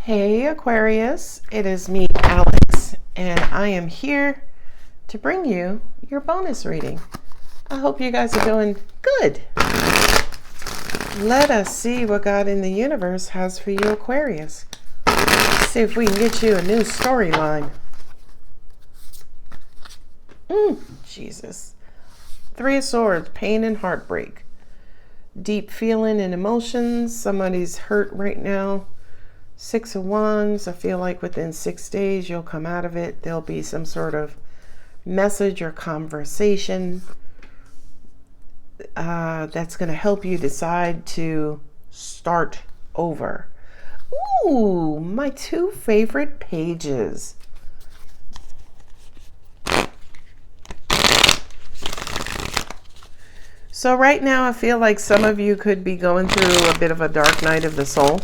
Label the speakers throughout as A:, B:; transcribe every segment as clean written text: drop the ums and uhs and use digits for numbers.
A: Hey Aquarius, it is me, Alex, and I am here to bring you your bonus reading. I hope you guys are doing good. Let us see what God in the universe has for you, Aquarius. See if we can get you a new storyline. Jesus. Three of Swords, pain and heartbreak. Deep feeling and emotions. Somebody's hurt right now. Six of Wands, I feel like within 6 days you'll come out of it. There'll be some sort of message or conversation that's going to help you decide to start over. Ooh, my two favorite pages. So right now I feel like some of you could be going through a bit of a dark night of the soul.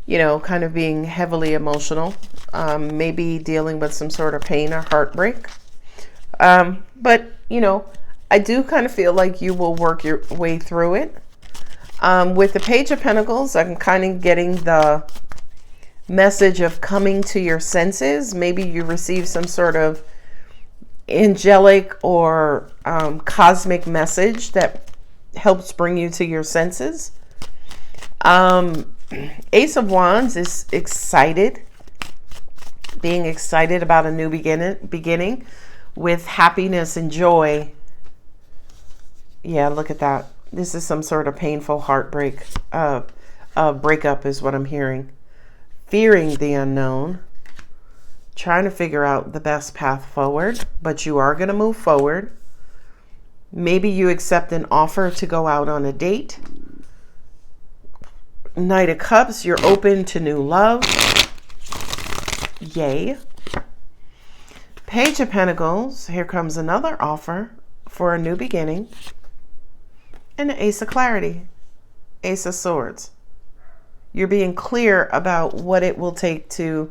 A: You know, kind of being heavily emotional, maybe dealing with some sort of pain or heartbreak. But, you know, I do kind of feel like you will work your way through it. With the Page of Pentacles, I'm kind of getting the message of coming to your senses. Maybe you receive some sort of angelic or cosmic message that helps bring you to your senses. Ace of Wands is excited, being excited about a new beginning with happiness and joy. Yeah, look at that. This is some sort of painful heartbreak, breakup is what I'm hearing. Fearing the unknown, trying to figure out the best path forward, but you are going to move forward. Maybe you accept an offer to go out on a date. Knight of Cups, you're open to new love. Yay. Page of Pentacles, here comes another offer for a new beginning. And the Ace of Clarity, Ace of Swords. You're being clear about what it will take to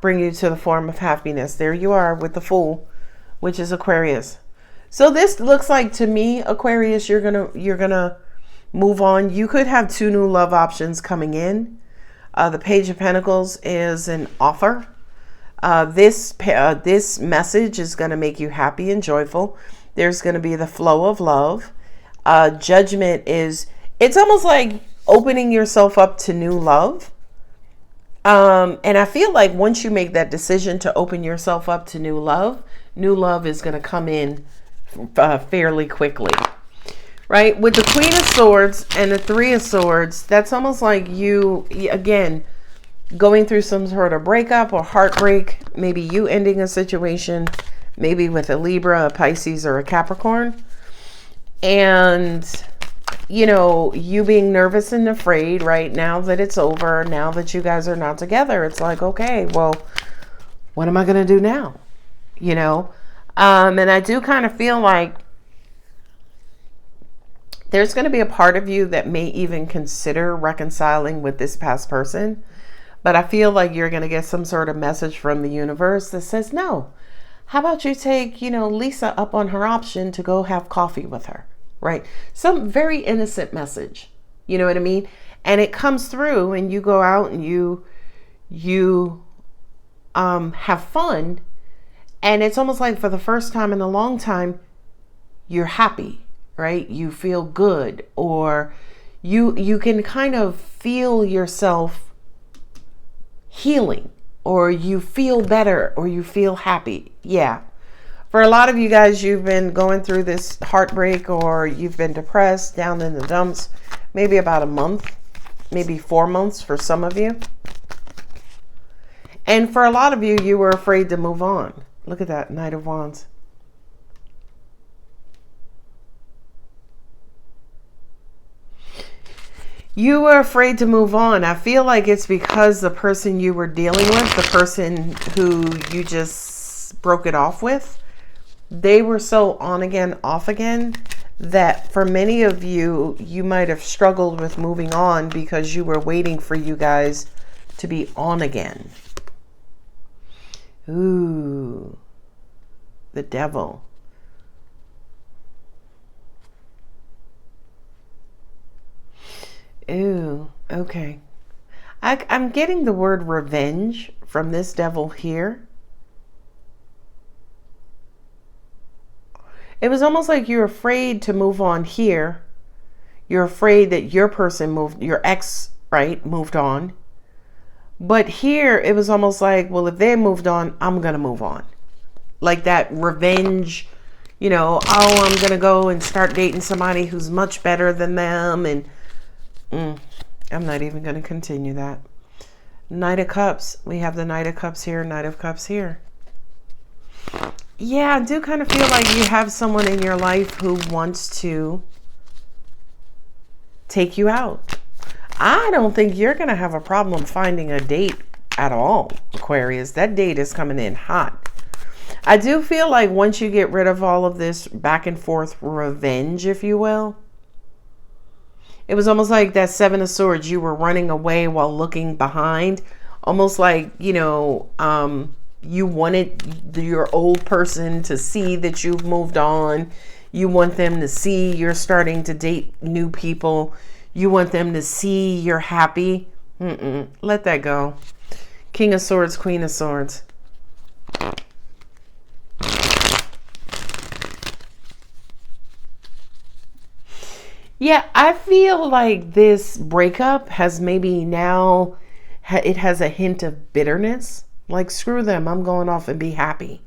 A: bring you to the form of happiness. There you are with the Fool, which is Aquarius. So this looks like, to me, Aquarius, you're gonna move on. You could have two new love options coming in. The Page of Pentacles is an offer. This message is going to make you happy and joyful. There's going to be the flow of love. Judgment is, it's almost like opening yourself up to new love. And I feel like once you make that decision to open yourself up to new love is going to come in fairly quickly. Right? With the Queen of Swords and the Three of Swords, that's almost like you, again, going through some sort of breakup or heartbreak. Maybe you ending a situation, maybe with a Libra, a Pisces, or a Capricorn. And, you know, you being nervous and afraid, right? Now that it's over, now that you guys are not together, it's like, okay, well, what am I going to do now? You know? And I do kind of feel like there's going to be a part of you that may even consider reconciling with this past person. But I feel like you're going to get some sort of message from the universe that says, no, how about you take, you know, Lisa up on her option to go have coffee with her, right? Some very innocent message, you know what I mean? And it comes through and you go out and you have fun. And it's almost like for the first time in a long time, you're happy. Right? You feel good, or you can kind of feel yourself healing, or you feel better, or you feel happy. Yeah. For a lot of you guys, you've been going through this heartbreak, or you've been depressed, down in the dumps, maybe about a month, maybe 4 months for some of you. And for a lot of you, you were afraid to move on. Look at that, Knight of Wands. You were afraid to move on. I feel like it's because the person you were dealing with, the person who you just broke it off with, they were so on again, off again, that for many of you, you might have struggled with moving on because you were waiting for you guys to be on again. Ooh, the Devil. Ooh, okay. I'm getting the word revenge from this devil here. It was almost like you're afraid to move on here. You're afraid that your person moved, your ex, right, moved on. But here it was almost like, well, if they moved on, I'm going to move on. Like that revenge, oh, I'm going to go and start dating somebody who's much better than them. And I'm not even going to continue that. Knight of Cups. We have the Knight of Cups here, Knight of Cups here. Yeah, I do kind of feel like you have someone in your life who wants to take you out. I don't think you're going to have a problem finding a date at all, Aquarius. That date is coming in hot. I do feel like once you get rid of all of this back and forth revenge, if you will, it was almost like that Seven of Swords. You were running away while looking behind. Almost like, you wanted your old person to see that you've moved on. You want them to see you're starting to date new people. You want them to see you're happy. Let that go. King of Swords, Queen of Swords. Yeah, I feel like this breakup has maybe now, it has a hint of bitterness. Like, screw them, I'm going off and be happy.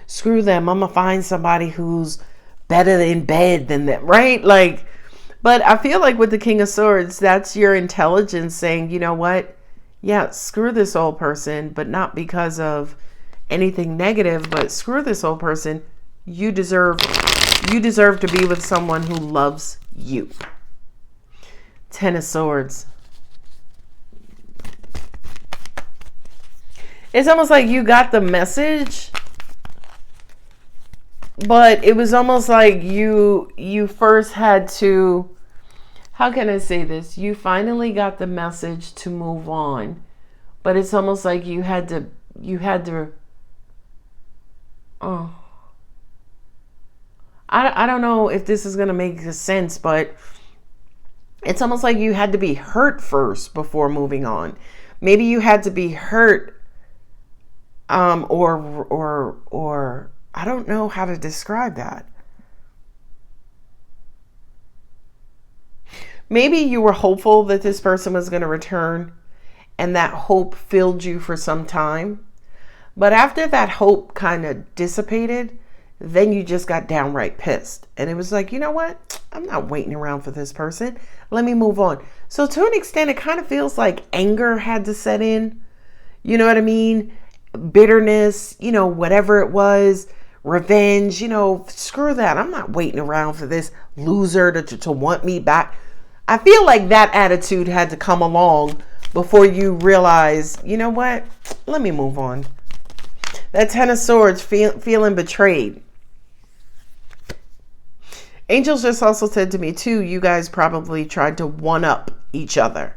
A: Screw them, I'm gonna find somebody who's better in bed than them, right? Like, but I feel like with the King of Swords, that's your intelligence saying, you know what? Yeah, screw this old person, but not because of anything negative, but screw this old person. You deserve to be with someone who loves you. Ten of Swords. It's almost like you got the message, but it was almost like you first had to, how can I say this? You finally got the message to move on, but it's almost like you had to, oh, I don't know if this is going to make sense, but it's almost like you had to be hurt first before moving on. Maybe you had to be hurt, or I don't know how to describe that. Maybe you were hopeful that this person was going to return, and that hope filled you for some time. But after that hope kind of dissipated, then you just got downright pissed. And it was like, you know what? I'm not waiting around for this person. Let me move on. So to an extent, it kind of feels like anger had to set in. You know what I mean? Bitterness, whatever it was, revenge, screw that. I'm not waiting around for this loser to want me back. I feel like that attitude had to come along before you realize, you know what? Let me move on. That Ten of Swords, feeling betrayed. Angels just also said to me too, you guys probably tried to one up each other.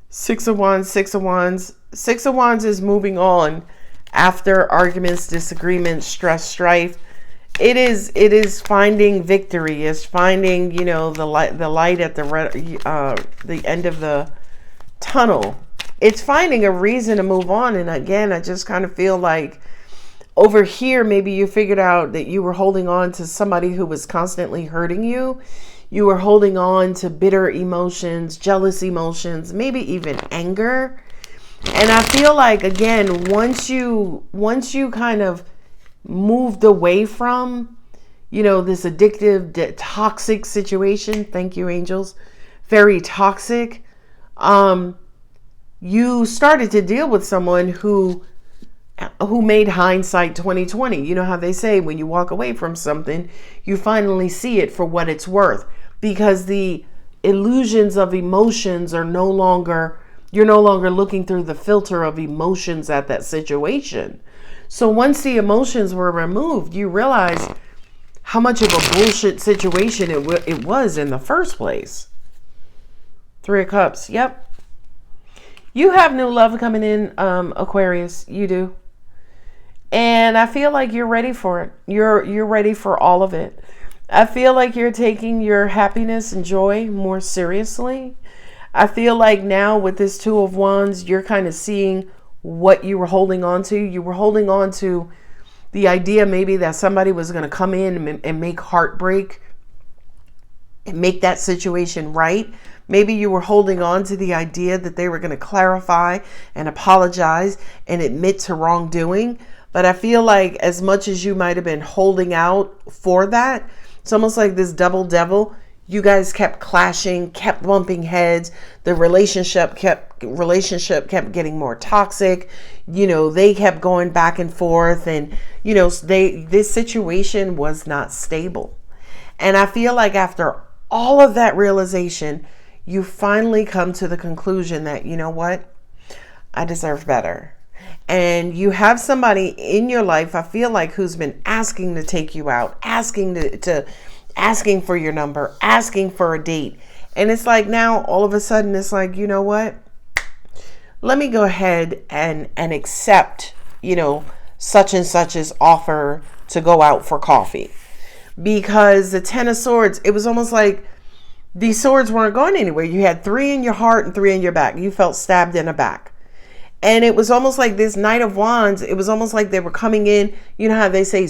A: Six of Wands, Six of Wands. Six of Wands is moving on after arguments, disagreements, stress, strife. It is finding victory. It's finding, the light at the end of the tunnel. It's finding a reason to move on. And again, I just kind of feel like over here, maybe you figured out that you were holding on to somebody who was constantly hurting you. You were holding on to bitter emotions, jealous emotions, maybe even anger. And I feel like, again, once you kind of moved away from, this addictive, toxic situation, thank you, angels, very toxic, you started to deal with someone who made hindsight 2020. You know how they say when you walk away from something, you finally see it for what it's worth, because the illusions of emotions are no longer, you're no longer looking through the filter of emotions at that situation. So once the emotions were removed, you realize how much of a bullshit situation it was in the first place. Three of Cups. Yep. You have new love coming in, Aquarius. You do. And I feel like you're ready for it. You're ready for all of it. I feel like you're taking your happiness and joy more seriously. I feel like now with this Two of Wands, you're kind of seeing what you were holding on to. You were holding on to the idea maybe that somebody was going to come in and make heartbreak and make that situation right. Maybe you were holding on to the idea that they were going to clarify and apologize and admit to wrongdoing. But I feel like as much as you might have been holding out for that, it's almost like this double devil. You guys kept clashing, kept bumping heads. The relationship kept getting more toxic. You know, they kept going back and forth, and you know, this situation was not stable. And I feel like after all of that realization, you finally come to the conclusion that, you know what, I deserve better. And you have somebody in your life, I feel like, who's been asking to take you out, asking for your number, asking for a date. And it's like now all of a sudden it's like, you know what? Let me go ahead and accept, you know, such and such's offer to go out for coffee. Because the Ten of Swords, it was almost like these swords weren't going anywhere. You had 3 in your heart and 3 in your back. You felt stabbed in the back. And it was almost like this Knight of Wands. It was almost like they were coming in, you know how they say,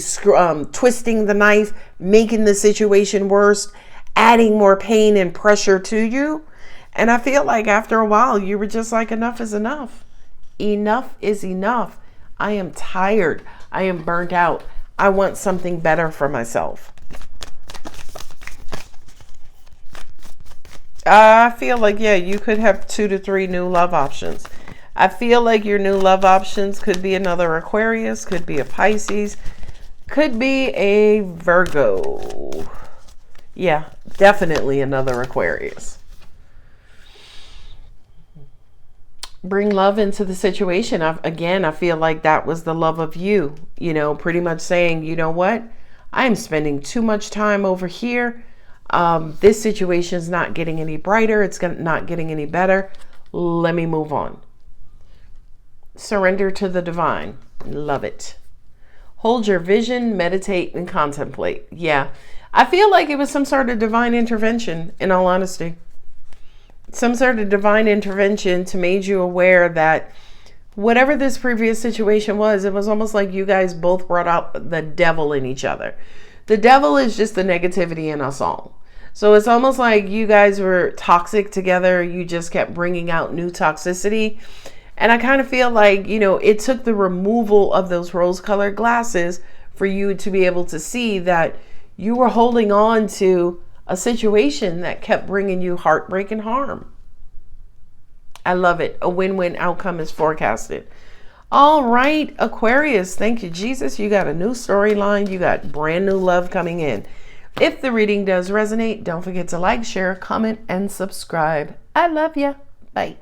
A: twisting the knife, making the situation worse, adding more pain and pressure to you. And I feel like after a while, you were just like, enough is enough. Enough is enough. I am tired. I am burnt out. I want something better for myself. I feel like, yeah, you could have 2 to 3 new love options. I feel like your new love options could be another Aquarius, could be a Pisces, could be a Virgo. Yeah, definitely another Aquarius. Bring love into the situation. Again, I feel like that was the love of you, you know, pretty much saying, you know what, I'm spending too much time over here. This situation is not getting any brighter. It's not getting any better. Let me move on. Surrender to the divine. Love it. Hold your vision, meditate, and contemplate. Yeah, I feel like it was some sort of divine intervention, in all honesty. Some sort of divine intervention to make you aware that whatever this previous situation was, it was almost like you guys both brought out the devil in each other. The devil is just the negativity in us all. So it's almost like you guys were toxic together. You just kept bringing out new toxicity. And I kind of feel like, you know, it took the removal of those rose-colored glasses for you to be able to see that you were holding on to a situation that kept bringing you heartbreak and harm. I love it. A win-win outcome is forecasted. All right, Aquarius, thank you, Jesus. You got a new storyline. You got brand new love coming in. If the reading does resonate, don't forget to like, share, comment, and subscribe. I love you. Bye.